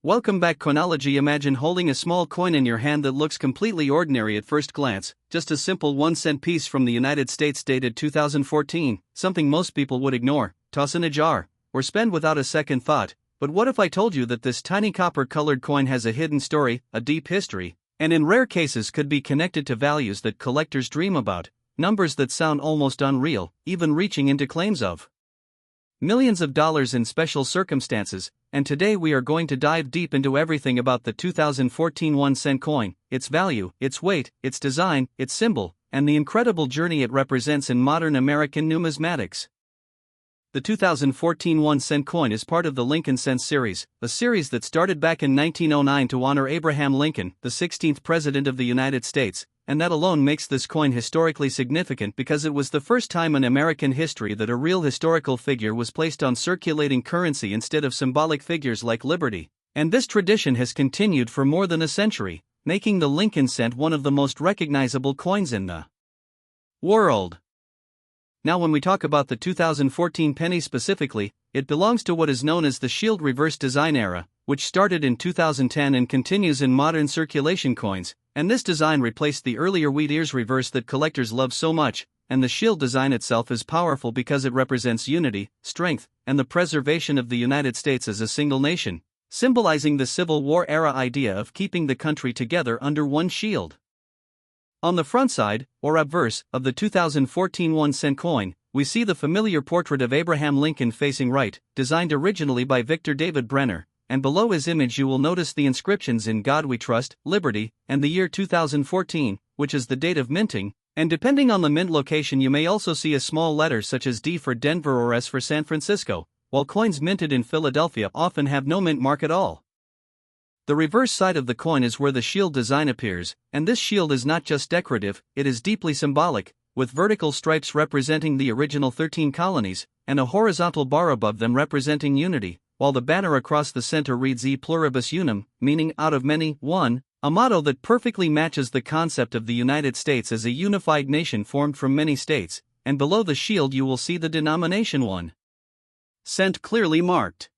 Welcome back, Coinology. Imagine holding a small coin in your hand that looks completely ordinary at first glance, just a simple 1-cent piece from the United States dated 2014, something most people would ignore, toss in a jar, or spend without a second thought. But what if I told you that this tiny copper-colored coin has a hidden story, a deep history, and in rare cases could be connected to values that collectors dream about, numbers that sound almost unreal, even reaching into claims of millions of dollars in special circumstances? And today we are going to dive deep into everything about the 2014 1-cent coin, its value, its weight, its design, its symbol, and the incredible journey it represents in modern American numismatics. The 2014 1-cent coin is part of the Lincoln Cents series, a series that started back in 1909 to honor Abraham Lincoln, the 16th President of the United States, and that alone makes this coin historically significant because it was the first time in American history that a real historical figure was placed on circulating currency instead of symbolic figures like liberty. And this tradition has continued for more than a century, making the Lincoln Cent one of the most recognizable coins in the world. Now, when we talk about the 2014 penny specifically, it belongs to what is known as the shield reverse design era, which started in 2010 and continues in modern circulation coins, and this design replaced the earlier wheat ears reverse that collectors love so much, and the shield design itself is powerful because it represents unity, strength, and the preservation of the United States as a single nation, symbolizing the Civil War era idea of keeping the country together under one shield. On the front side, or obverse, of the 2014 1-cent coin, we see the familiar portrait of Abraham Lincoln facing right, designed originally by Victor David Brenner, and below his image you will notice the inscriptions "In God We Trust," "Liberty," and the year 2014, which is the date of minting, and depending on the mint location you may also see a small letter such as D for Denver or S for San Francisco, while coins minted in Philadelphia often have no mint mark at all. The reverse side of the coin is where the shield design appears, and this shield is not just decorative, it is deeply symbolic, with vertical stripes representing the original 13 colonies, and a horizontal bar above them representing unity, while the banner across the center reads E pluribus unum, meaning out of many, one, a motto that perfectly matches the concept of the United States as a unified nation formed from many states, and below the shield you will see the denomination 1 cent clearly marked.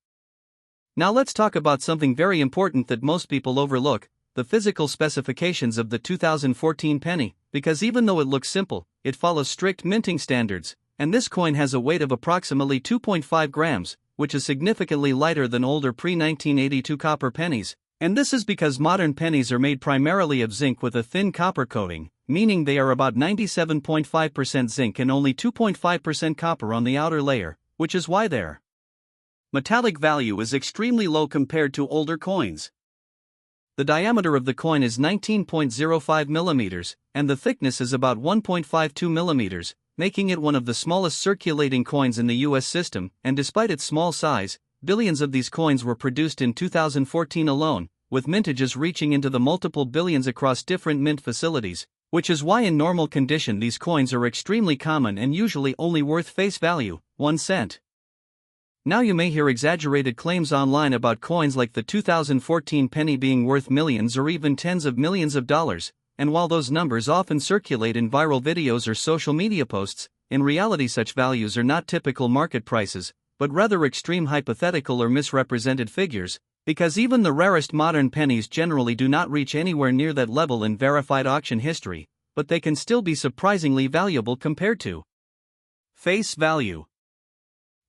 Now let's talk about something very important that most people overlook, the physical specifications of the 2014 penny, because even though it looks simple, it follows strict minting standards, and this coin has a weight of approximately 2.5 grams, which is significantly lighter than older pre-1982 copper pennies, and this is because modern pennies are made primarily of zinc with a thin copper coating, meaning they are about 97.5% zinc and only 2.5% copper on the outer layer, which is why their metallic value is extremely low compared to older coins. The diameter of the coin is 19.05 millimeters, and the thickness is about 1.52 millimeters, making it one of the smallest circulating coins in the US system, and despite its small size, billions of these coins were produced in 2014 alone, with mintages reaching into the multiple billions across different mint facilities, which is why in normal condition these coins are extremely common and usually only worth face value, 1 cent. Now you may hear exaggerated claims online about coins like the 2014 penny being worth millions or even tens of millions of dollars, and while those numbers often circulate in viral videos or social media posts, in reality such values are not typical market prices, but rather extreme hypothetical or misrepresented figures, because even the rarest modern pennies generally do not reach anywhere near that level in verified auction history, but they can still be surprisingly valuable compared to face value.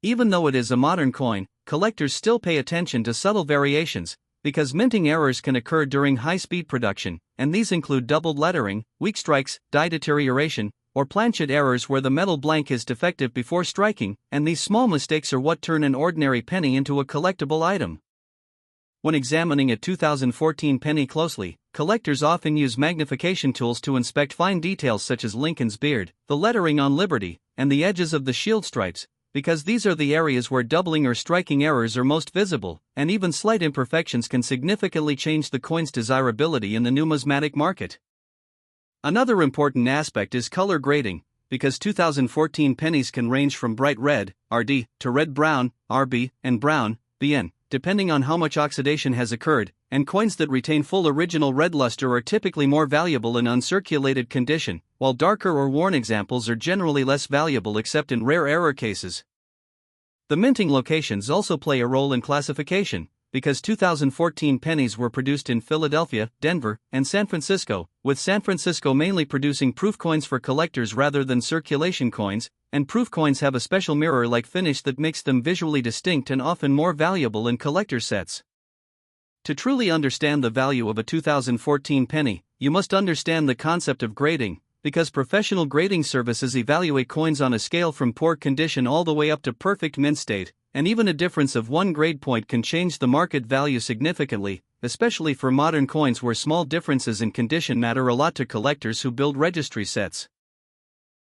Even though it is a modern coin, collectors still pay attention to subtle variations, because minting errors can occur during high-speed production, and these include doubled lettering, weak strikes, die deterioration, or planchet errors where the metal blank is defective before striking, and these small mistakes are what turn an ordinary penny into a collectible item. When examining a 2014 penny closely, collectors often use magnification tools to inspect fine details such as Lincoln's beard, the lettering on Liberty, and the edges of the shield stripes, because these are the areas where doubling or striking errors are most visible, and even slight imperfections can significantly change the coin's desirability in the numismatic market. Another important aspect is color grading, because 2014 pennies can range from bright red, RD, to red-brown, RB, and brown, BN, depending on how much oxidation has occurred, and coins that retain full original red luster are typically more valuable in uncirculated condition, while darker or worn examples are generally less valuable except in rare error cases. The minting locations also play a role in classification, because 2014 pennies were produced in Philadelphia, Denver, and San Francisco, with San Francisco mainly producing proof coins for collectors rather than circulation coins, and proof coins have a special mirror-like finish that makes them visually distinct and often more valuable in collector sets. To truly understand the value of a 2014 penny, you must understand the concept of grading, because professional grading services evaluate coins on a scale from poor condition all the way up to perfect mint state, and even a difference of one grade point can change the market value significantly, especially for modern coins where small differences in condition matter a lot to collectors who build registry sets.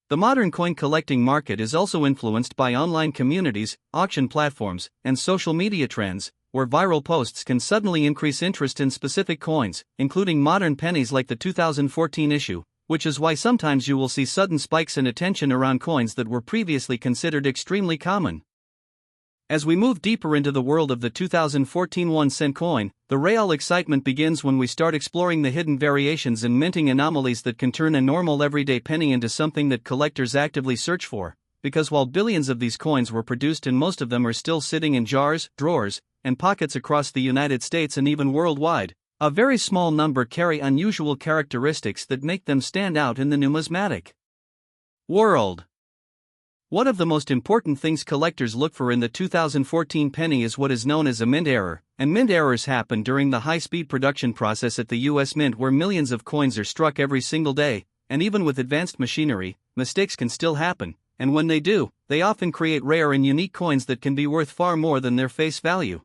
The modern coin collecting market is also influenced by online communities, auction platforms, and social media trends, where viral posts can suddenly increase interest in specific coins, including modern pennies like the 2014 issue, which is why sometimes you will see sudden spikes in attention around coins that were previously considered extremely common. As we move deeper into the world of the 2014 1-cent coin, the real excitement begins when we start exploring the hidden variations and minting anomalies that can turn a normal everyday penny into something that collectors actively search for, because while billions of these coins were produced and most of them are still sitting in jars, drawers, and pockets across the United States and even worldwide, a very small number carry unusual characteristics that make them stand out in the numismatic world. One of the most important things collectors look for in the 2014 penny is what is known as a mint error, and mint errors happen during the high-speed production process at the US Mint where millions of coins are struck every single day, and even with advanced machinery, mistakes can still happen, and when they do, they often create rare and unique coins that can be worth far more than their face value.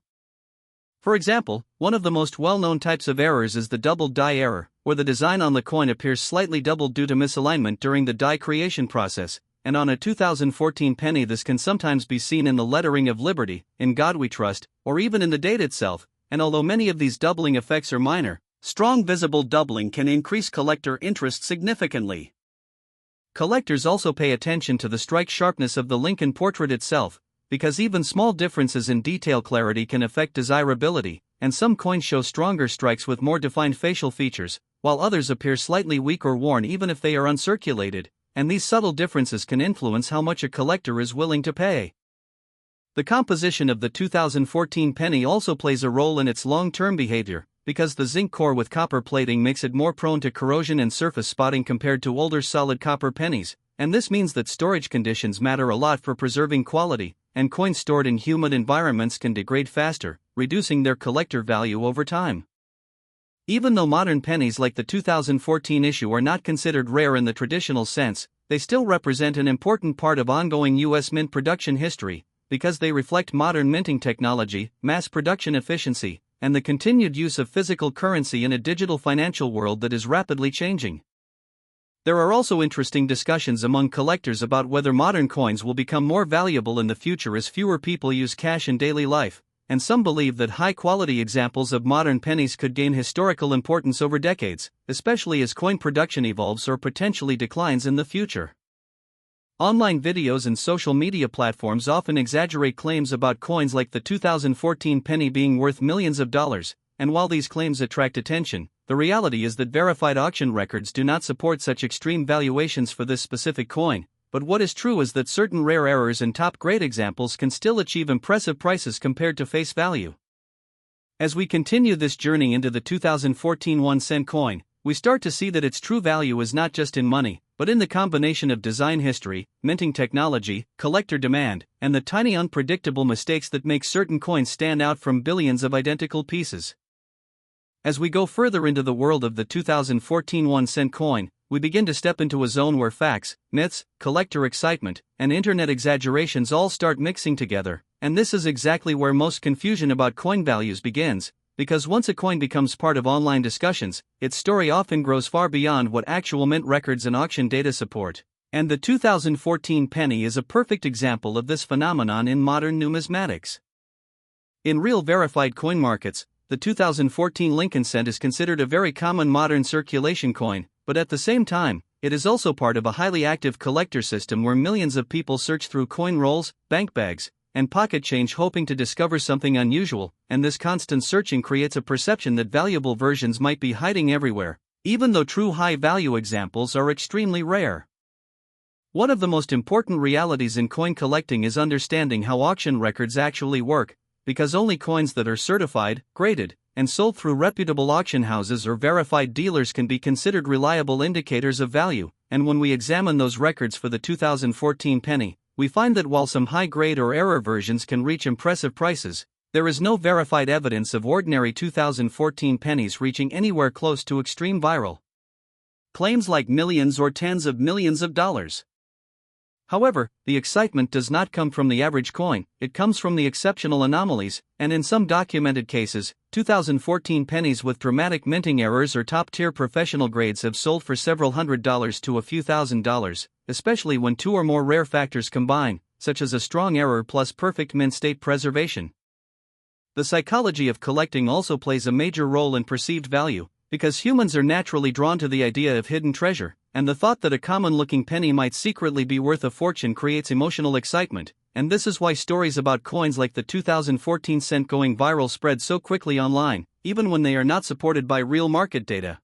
For example, one of the most well-known types of errors is the doubled die error, where the design on the coin appears slightly doubled due to misalignment during the die creation process, and on a 2014 penny this can sometimes be seen in the lettering of Liberty, In God We Trust, or even in the date itself, and although many of these doubling effects are minor, strong visible doubling can increase collector interest significantly. Collectors also pay attention to the strike sharpness of the Lincoln portrait itself, because even small differences in detail clarity can affect desirability, and some coins show stronger strikes with more defined facial features, while others appear slightly weak or worn even if they are uncirculated, and these subtle differences can influence how much a collector is willing to pay. The composition of the 2014 penny also plays a role in its long-term behavior, because the zinc core with copper plating makes it more prone to corrosion and surface spotting compared to older solid copper pennies, and this means that storage conditions matter a lot for preserving quality, and coins stored in humid environments can degrade faster, reducing their collector value over time. Even though modern pennies like the 2014 issue are not considered rare in the traditional sense, they still represent an important part of ongoing US mint production history, because they reflect modern minting technology, mass production efficiency, and the continued use of physical currency in a digital financial world that is rapidly changing. There are also interesting discussions among collectors about whether modern coins will become more valuable in the future as fewer people use cash in daily life, and some believe that high-quality examples of modern pennies could gain historical importance over decades, especially as coin production evolves or potentially declines in the future. Online videos and social media platforms often exaggerate claims about coins like the 2014 penny being worth millions of dollars, and while these claims attract attention, the reality is that verified auction records do not support such extreme valuations for this specific coin, but what is true is that certain rare errors and top-grade examples can still achieve impressive prices compared to face value. As we continue this journey into the 2014 1-cent coin, we start to see that its true value is not just in money, but in the combination of design history, minting technology, collector demand, and the tiny unpredictable mistakes that make certain coins stand out from billions of identical pieces. As we go further into the world of the 2014 1-cent coin, we begin to step into a zone where facts, myths, collector excitement, and internet exaggerations all start mixing together, and this is exactly where most confusion about coin values begins, because once a coin becomes part of online discussions, its story often grows far beyond what actual mint records and auction data support, and the 2014 penny is a perfect example of this phenomenon in modern numismatics. In real verified coin markets, the 2014 Lincoln cent is considered a very common modern circulation coin, but at the same time, it is also part of a highly active collector system where millions of people search through coin rolls, bank bags, and pocket change hoping to discover something unusual, and this constant searching creates a perception that valuable versions might be hiding everywhere, even though true high-value examples are extremely rare. One of the most important realities in coin collecting is understanding how auction records actually work, because only coins that are certified, graded, and sold through reputable auction houses or verified dealers can be considered reliable indicators of value, and when we examine those records for the 2014 penny, we find that while some high-grade or error versions can reach impressive prices, there is no verified evidence of ordinary 2014 pennies reaching anywhere close to extreme viral claims like millions or tens of millions of dollars. However, the excitement does not come from the average coin, it comes from the exceptional anomalies, and in some documented cases, 2014 pennies with dramatic minting errors or top-tier professional grades have sold for several $100s to a few $1,000s, especially when two or more rare factors combine, such as a strong error plus perfect mint state preservation. The psychology of collecting also plays a major role in perceived value, because humans are naturally drawn to the idea of hidden treasure, and the thought that a common-looking penny might secretly be worth a fortune creates emotional excitement, and this is why stories about coins like the 2014 cent going viral spread so quickly online, even when they are not supported by real market data.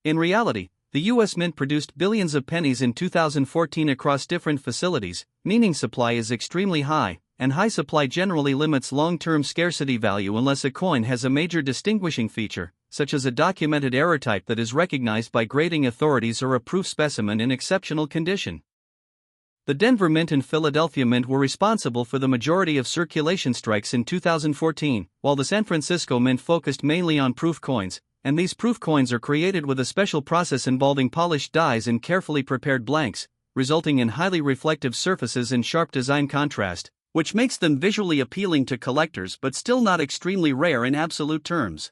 In reality, the U.S. Mint produced billions of pennies in 2014 across different facilities, meaning supply is extremely high, and high supply generally limits long-term scarcity value unless a coin has a major distinguishing feature, such as a documented error type that is recognized by grading authorities or a proof specimen in exceptional condition. The Denver Mint and Philadelphia Mint were responsible for the majority of circulation strikes in 2014, while the San Francisco Mint focused mainly on proof coins, and these proof coins are created with a special process involving polished dies and carefully prepared blanks, resulting in highly reflective surfaces and sharp design contrast, which makes them visually appealing to collectors but still not extremely rare in absolute terms.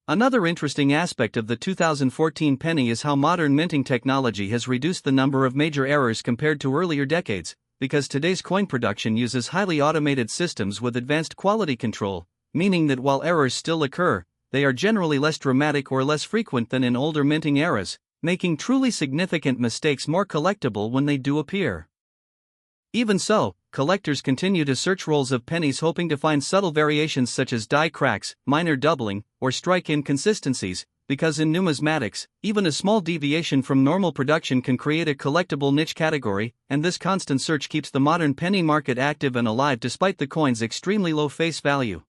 Another interesting aspect of the 2014 penny is how modern minting technology has reduced the number of major errors compared to earlier decades, because today's coin production uses highly automated systems with advanced quality control, meaning that while errors still occur, they are generally less dramatic or less frequent than in older minting eras, making truly significant mistakes more collectible when they do appear. Even so, collectors continue to search rolls of pennies hoping to find subtle variations such as die cracks, minor doubling, or strike inconsistencies, because in numismatics, even a small deviation from normal production can create a collectible niche category, and this constant search keeps the modern penny market active and alive despite the coin's extremely low face value.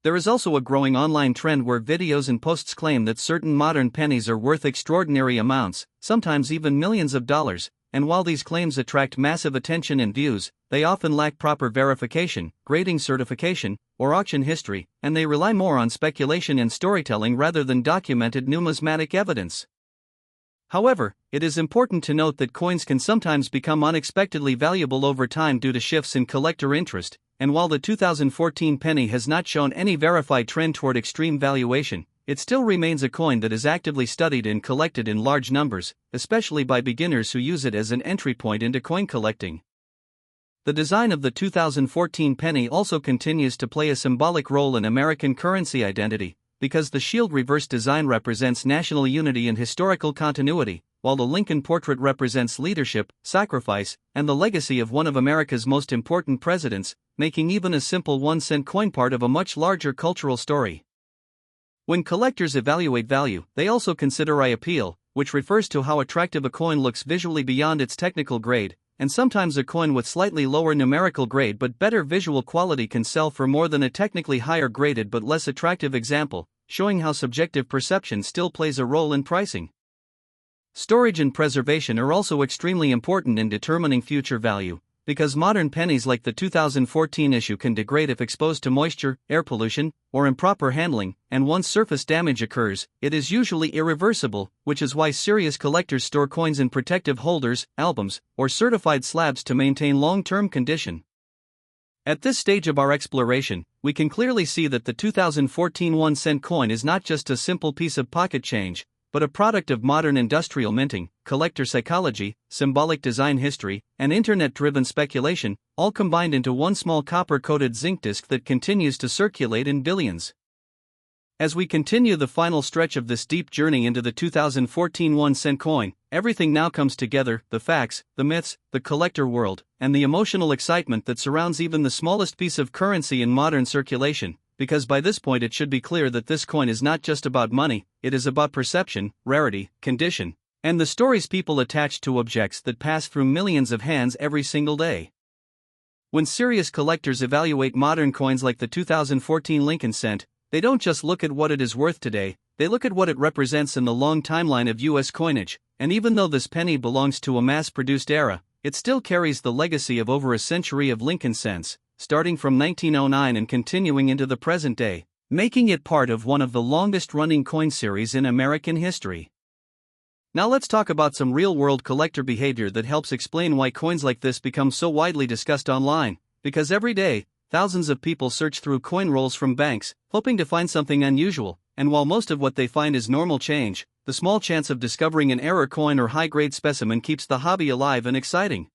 There is also a growing online trend where videos and posts claim that certain modern pennies are worth extraordinary amounts, sometimes even millions of dollars, and while these claims attract massive attention and views, they often lack proper verification, grading certification, or auction history, and they rely more on speculation and storytelling rather than documented numismatic evidence. However, it is important to note that coins can sometimes become unexpectedly valuable over time due to shifts in collector interest, and while the 2014 penny has not shown any verified trend toward extreme valuation, it still remains a coin that is actively studied and collected in large numbers, especially by beginners who use it as an entry point into coin collecting. The design of the 2014 penny also continues to play a symbolic role in American currency identity, because the shield reverse design represents national unity and historical continuity, while the Lincoln portrait represents leadership, sacrifice, and the legacy of one of America's most important presidents, making even a simple 1-cent coin part of a much larger cultural story. When collectors evaluate value, they also consider eye appeal, which refers to how attractive a coin looks visually beyond its technical grade, and sometimes a coin with slightly lower numerical grade but better visual quality can sell for more than a technically higher graded but less attractive example, showing how subjective perception still plays a role in pricing. Storage and preservation are also extremely important in determining future value, because modern pennies like the 2014 issue can degrade if exposed to moisture, air pollution, or improper handling, and once surface damage occurs, it is usually irreversible, which is why serious collectors store coins in protective holders, albums, or certified slabs to maintain long-term condition. At this stage of our exploration, we can clearly see that the 2014 1-cent coin is not just a simple piece of pocket change, but a product of modern industrial minting, collector psychology, symbolic design history, and internet-driven speculation, all combined into one small copper-coated zinc disc that continues to circulate in billions. As we continue the final stretch of this deep journey into the 2014 1-cent coin, everything now comes together: the facts, the myths, the collector world, and the emotional excitement that surrounds even the smallest piece of currency in modern circulation. Because by this point it should be clear that this coin is not just about money, it is about perception, rarity, condition, and the stories people attach to objects that pass through millions of hands every single day. When serious collectors evaluate modern coins like the 2014 Lincoln cent, they don't just look at what it is worth today, they look at what it represents in the long timeline of US coinage, and even though this penny belongs to a mass-produced era, it still carries the legacy of over a century of Lincoln cents, starting from 1909 and continuing into the present day, making it part of one of the longest-running coin series in American history. Now let's talk about some real-world collector behavior that helps explain why coins like this become so widely discussed online, because every day, thousands of people search through coin rolls from banks, hoping to find something unusual, and while most of what they find is normal change, the small chance of discovering an error coin or high-grade specimen keeps the hobby alive and exciting.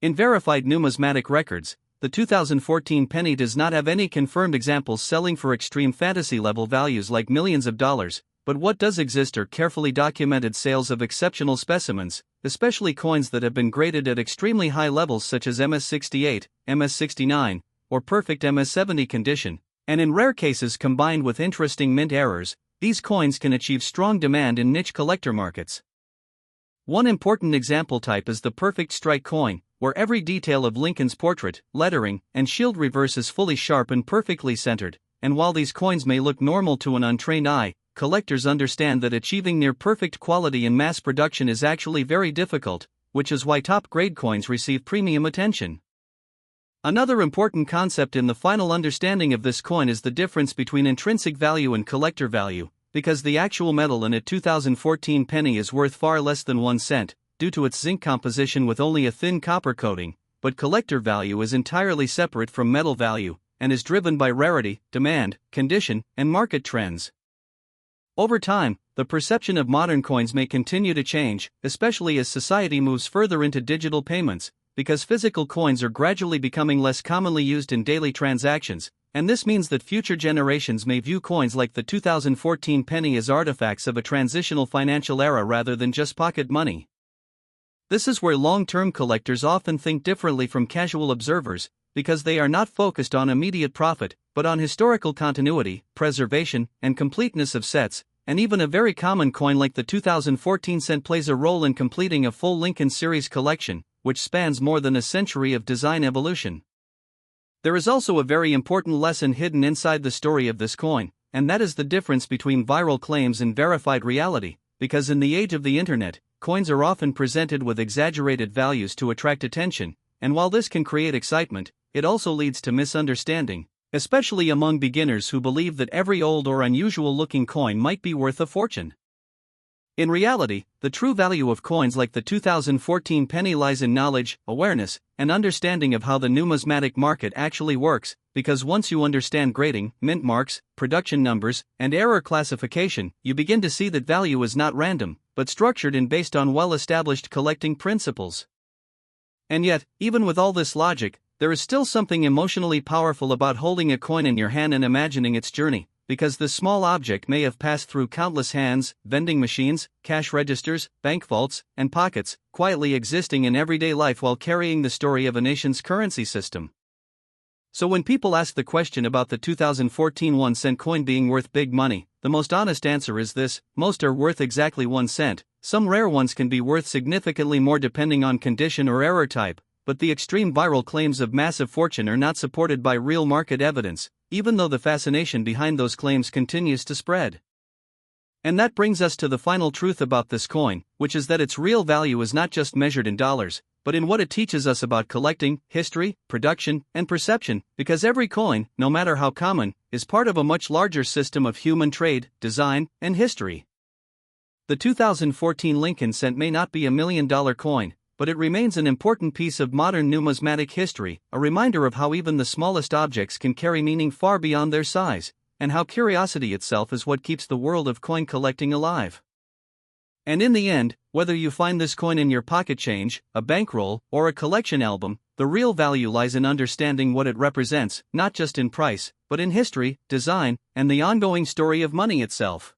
In verified numismatic records, the 2014 penny does not have any confirmed examples selling for extreme fantasy-level values like millions of dollars, but what does exist are carefully documented sales of exceptional specimens, especially coins that have been graded at extremely high levels such as MS68, MS69, or perfect MS70 condition, and in rare cases combined with interesting mint errors, these coins can achieve strong demand in niche collector markets. One important example type is the perfect strike coin, where every detail of Lincoln's portrait, lettering, and shield reverse is fully sharp and perfectly centered, and while these coins may look normal to an untrained eye, collectors understand that achieving near-perfect quality in mass production is actually very difficult, which is why top-grade coins receive premium attention. Another important concept in the final understanding of this coin is the difference between intrinsic value and collector value, because the actual metal in a 2014 penny is worth far less than 1 cent, due to its zinc composition with only a thin copper coating, but collector value is entirely separate from metal value, and is driven by rarity, demand, condition, and market trends. Over time, the perception of modern coins may continue to change, especially as society moves further into digital payments, because physical coins are gradually becoming less commonly used in daily transactions, and this means that future generations may view coins like the 2014 penny as artifacts of a transitional financial era rather than just pocket money. This is where long-term collectors often think differently from casual observers, because they are not focused on immediate profit, but on historical continuity, preservation, and completeness of sets, and even a very common coin like the 2014 cent plays a role in completing a full Lincoln series collection, which spans more than a century of design evolution. There is also a very important lesson hidden inside the story of this coin, and that is the difference between viral claims and verified reality, because in the age of the internet, coins are often presented with exaggerated values to attract attention, and while this can create excitement, it also leads to misunderstanding, especially among beginners who believe that every old or unusual-looking coin might be worth a fortune. In reality, the true value of coins like the 2014 penny lies in knowledge, awareness, and understanding of how the numismatic market actually works, because once you understand grading, mint marks, production numbers, and error classification, you begin to see that value is not random, but structured and based on well-established collecting principles. And yet, even with all this logic, there is still something emotionally powerful about holding a coin in your hand and imagining its journey, because this small object may have passed through countless hands, vending machines, cash registers, bank vaults, and pockets, quietly existing in everyday life while carrying the story of a nation's currency system. So when people ask the question about the 2014 1-cent coin being worth big money, the most honest answer is this: most are worth exactly 1 cent, some rare ones can be worth significantly more depending on condition or error type, but the extreme viral claims of massive fortune are not supported by real market evidence, even though the fascination behind those claims continues to spread. And that brings us to the final truth about this coin, which is that its real value is not just measured in dollars, but in what it teaches us about collecting, history, production, and perception, because every coin, no matter how common, is part of a much larger system of human trade, design, and history. The 2014 Lincoln cent may not be a $1 million coin, but it remains an important piece of modern numismatic history, a reminder of how even the smallest objects can carry meaning far beyond their size, and how curiosity itself is what keeps the world of coin collecting alive. And in the end, whether you find this coin in your pocket change, a bankroll, or a collection album, the real value lies in understanding what it represents, not just in price, but in history, design, and the ongoing story of money itself.